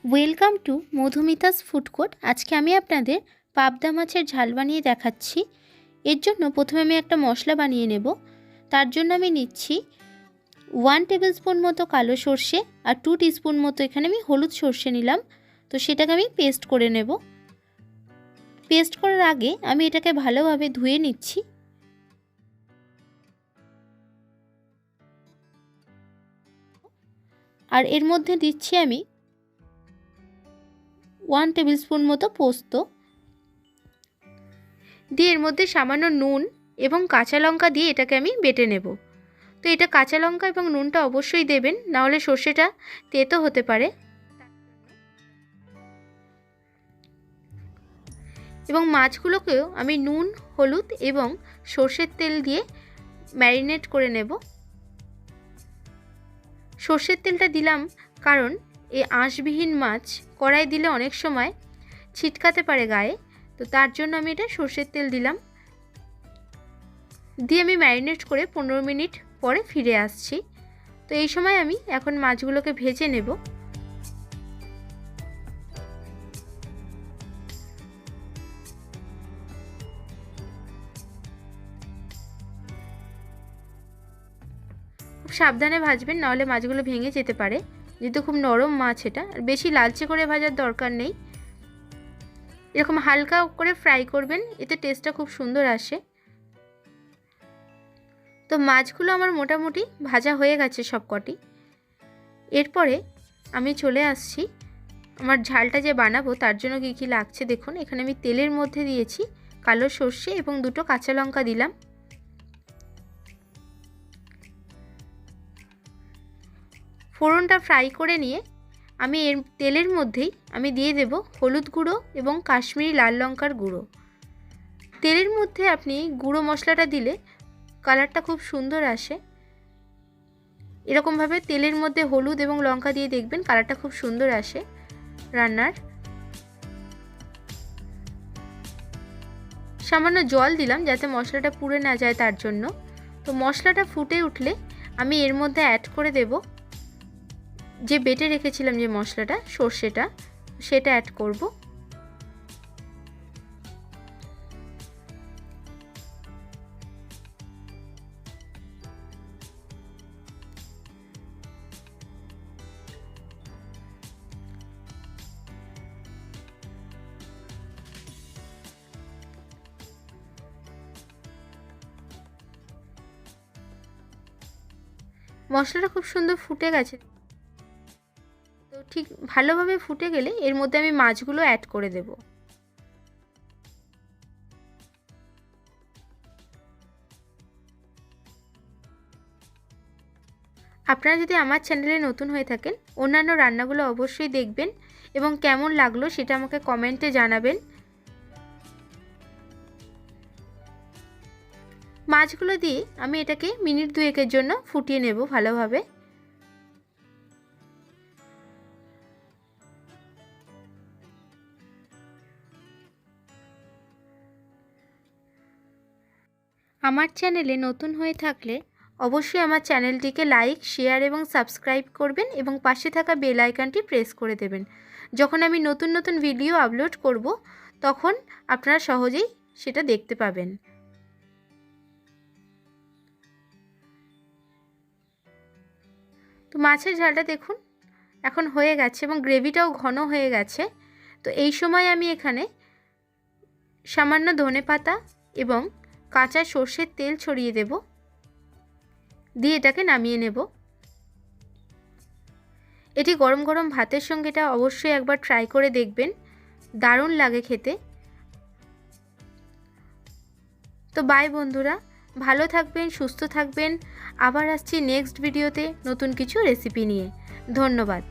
Welcome to Madhumita's food court. আজকে আমি আপনাদের পাবদা মাছের ঝাল বানিয়ে দেখাচ্ছি। এর জন্য প্রথমে আমি একটা মশলা বানিয়ে নেব। তার জন্য আমি নিচ্ছি 1 টেবিল স্পুন মতো কালো সর্ষে আর 2 টিস্পুন মতো এখানে আমি হলুদ সর্ষে নিলাম। তো সেটাকে আমি পেস্ট করে নেব। পেস্ট করার আগে আমি এটাকে ভালোভাবে ধুয়ে নিচ্ছি। আর এর মধ্যে দিচ্ছি আমি 1 টেবিল স্পুন মতো পোস্ত দিয়ে এর মধ্যে সামান্য নুন এবং কাঁচা লঙ্কা দিয়ে এটাকে আমি বেটে নেব। তো এটা কাঁচা লঙ্কা এবং নুনটা অবশ্যই দেবেন, না হলে সর্ষেটা তেতো হতে পারে। এবং মাছগুলোকেও আমি নুন, হলুদ এবং সর্ষের তেল দিয়ে ম্যারিনেট করে নেব। সর্ষের তেলটা দিলাম কারণ এই আঁশবিহীন মাছ কড়াই দিলে অনেক সময় ছিটকাতে পারে গায়ে, তো তার জন্য আমি এটা সর্ষের তেল দিলাম। দিয়ে আমি ম্যারিনেট করে 15 মিনিট পরে ফিরে আসছি। তো এই সময় আমি এখন মাছগুলোকে ভেজে নেব। খুব সাবধানে ভাজবেন, নাহলে মাছগুলো ভেঙে যেতে পারে, যেহেতু খুব নরম মাছ এটা। আর বেশি লালচে করে ভাজার দরকার নেই, এরকম হালকা করে ফ্রাই করবেন, এতে টেস্টটা খুব সুন্দর আসে। তো মাছগুলো আমার মোটামুটি ভাজা হয়ে গেছে সব কটি। এরপরে আমি চলে আসছি আমার ঝালটা যে বানাবো তার জন্য কী কী লাগছে দেখুন। এখানে আমি তেলের মধ্যে দিয়েছি কালো সর্ষে এবং 2টো কাঁচা লঙ্কা দিলাম। ফোড়নটা ফ্রাই করে নিয়ে আমি এর তেলের মধ্যেই আমি দিয়ে দেব হলুদ গুঁড়ো এবং কাশ্মীরি লাল লঙ্কার গুঁড়ো। তেলের মধ্যে আপনি গুঁড়ো মশলাটা দিলে কালারটা খুব সুন্দর আসে। এরকমভাবে তেলের মধ্যে হলুদ এবং লঙ্কা দিয়ে দেখবেন কালারটা খুব সুন্দর আসে রান্নার। সামান্য জল দিলাম যাতে মশলাটা পুড়ে না যায় তার জন্য। তো মশলাটা ফুটে উঠলে আমি এর মধ্যে অ্যাড করে দেব যে বেটে রেখেছিলাম যে মশলাটা, সর্ষেটা, সেটা অ্যাড করব। মশলাটা খুব সুন্দর ফুটে গেছে। তো ঠিক ভালোভাবে ফুটে গেলে এর মধ্যে আমি মাছগুলো অ্যাড করে দেব। আপনারা যদি আমার চ্যানেলে নতুন হয়ে থাকেন, অন্যান্য রান্নাগুলো অবশ্যই দেখবেন এবং কেমন লাগলো সেটা আমাকে কমেন্টে জানাবেন। মাছগুলো দিয়ে আমি এটাকে মিনিট 2-এর জন্য ফুটিয়ে নেব ভালোভাবে। আমার চ্যানেলে নতুন হয়ে থাকলে অবশ্যই আমার চ্যানেলটিকে লাইক, শেয়ার এবং সাবস্ক্রাইব করবেন এবং পাশে থাকা বেল আইকনটি প্রেস করে দেবেন। যখন আমি নতুন নতুন ভিডিও আপলোড করব তখন আপনারা সহজেই সেটা দেখতে পাবেন। তো মাছের ঝালটা দেখুন এখন হয়ে গেছে এবং গ্রেভিটাও ঘন হয়ে গেছে। তো এই সময় আমি এখানে সামান্য ধনেপাতা এবং কাঁচা সর্ষের তেল ছড়িয়ে দেব, দিয়ে এটাকে নামিয়ে নেব। এটি গরম গরম ভাতের সঙ্গে এটা অবশ্যই একবার ট্রাই করে দেখবেন, দারুণ লাগে খেতে। তো বাই বন্ধুরা, ভালো থাকবেন, সুস্থ থাকবেন। আবার আসছি নেক্সট ভিডিওতে নতুন কিছু রেসিপি নিয়ে। ধন্যবাদ।